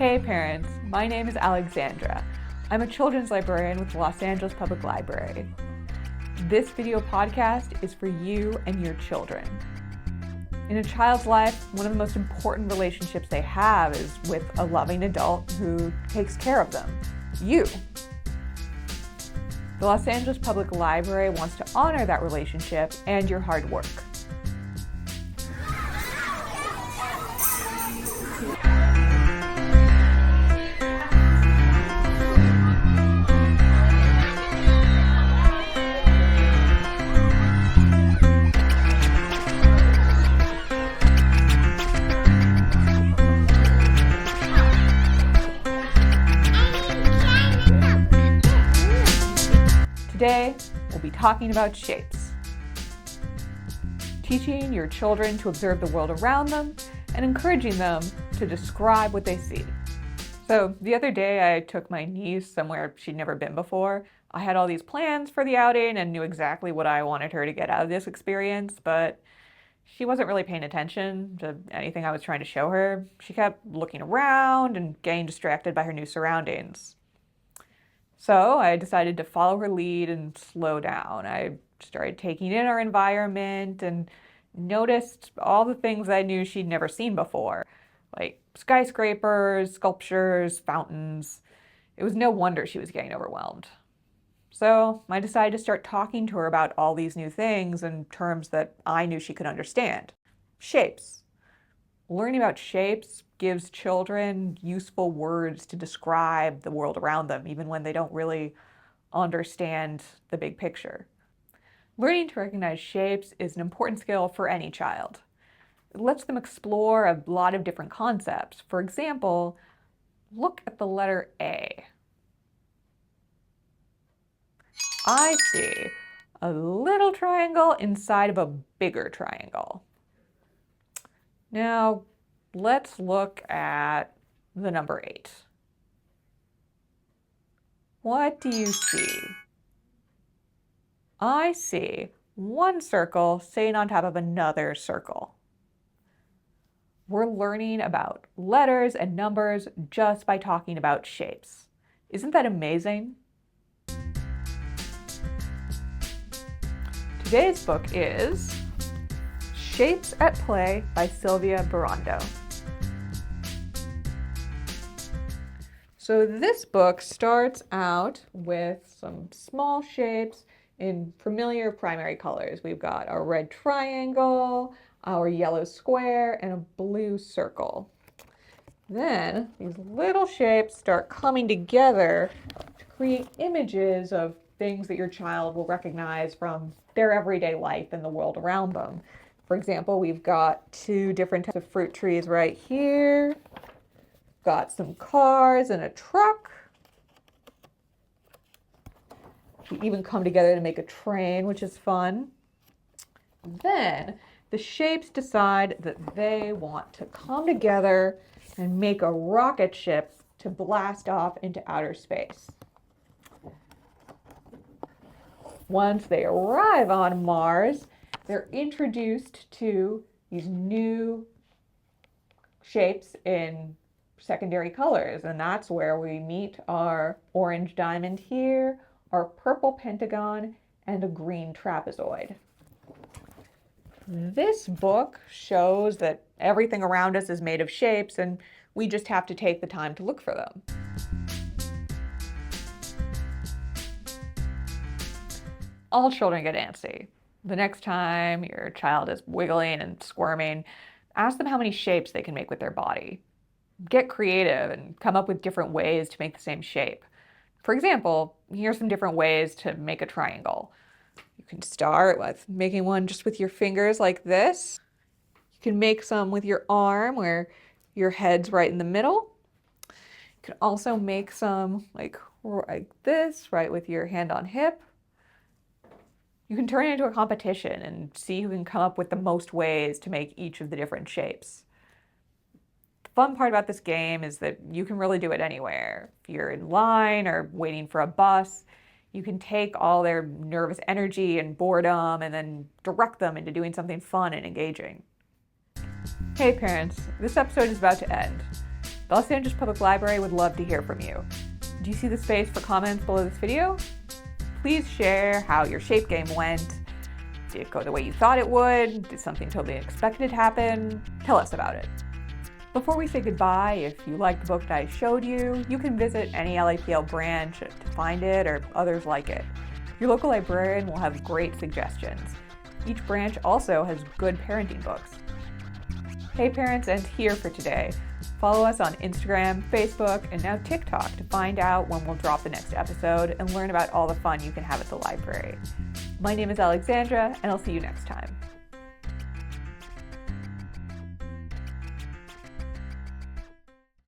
Hey parents, my name is Alexandra. I'm a children's librarian with the Los Angeles Public Library. This video podcast is for you and your children. In a child's life, one of the most important relationships they have is with a loving adult who takes care of them, you. The Los Angeles Public Library wants to honor that relationship and your hard work. Today, we'll be talking about shapes. Teaching your children to observe the world around them and encouraging them to describe what they see. So the other day I took my niece somewhere she'd never been before. I had all these plans for the outing and knew exactly what I wanted her to get out of this experience, but she wasn't really paying attention to anything I was trying to show her. She kept looking around and getting distracted by her new surroundings. So I decided to follow her lead and slow down. I started taking in our environment and noticed all the things I knew she'd never seen before, like skyscrapers, sculptures, fountains. It was no wonder she was getting overwhelmed. So I decided to start talking to her about all these new things in terms that I knew she could understand. Shapes. Learning about shapes gives children useful words to describe the world around them, even when they don't really understand the big picture. Learning to recognize shapes is an important skill for any child. It lets them explore a lot of different concepts. For example, look at the letter A. I see a little triangle inside of a bigger triangle. Now, let's look at the number 8. What do you see? I see one circle sitting on top of another circle. We're learning about letters and numbers just by talking about shapes. Isn't that amazing? Today's book is Shapes at Play by Sylvia Barando. So this book starts out with some small shapes in familiar primary colors. We've got a red triangle, our yellow square, and a blue circle. Then these little shapes start coming together to create images of things that your child will recognize from their everyday life and the world around them. For example, we've got 2 different types of fruit trees right here. Got some cars and a truck. We even come together to make a train, which is fun. Then the shapes decide that they want to come together and make a rocket ship to blast off into outer space. Once they arrive on Mars, they're introduced to these new shapes in secondary colors, and that's where we meet our orange diamond here, our purple pentagon, and a green trapezoid. This book shows that everything around us is made of shapes, and we just have to take the time to look for them. All children get antsy. The next time your child is wiggling and squirming, ask them how many shapes they can make with their body. Get creative and come up with different ways to make the same shape. For example, here's some different ways to make a triangle. You can start with making one just with your fingers like this. You can make some with your arm where your head's right in the middle. You can also make some like this, right with your hand on hip. You can turn it into a competition and see who can come up with the most ways to make each of the different shapes. The fun part about this game is that you can really do it anywhere. If you're in line or waiting for a bus, you can take all their nervous energy and boredom and then direct them into doing something fun and engaging. Hey parents, this episode is about to end. The Los Angeles Public Library would love to hear from you. Do you see the space for comments below this video? Please share how your shape game went. Did it go the way you thought it would? Did something totally unexpected happen? Tell us about it. Before we say goodbye, if you like the book that I showed you, you can visit any LAPL branch to find it or others like it. Your local librarian will have great suggestions. Each branch also has good parenting books. Hey parents, and here for today. Follow us on Instagram, Facebook, and now TikTok to find out when we'll drop the next episode and learn about all the fun you can have at the library. My name is Alexandra, and I'll see you next time.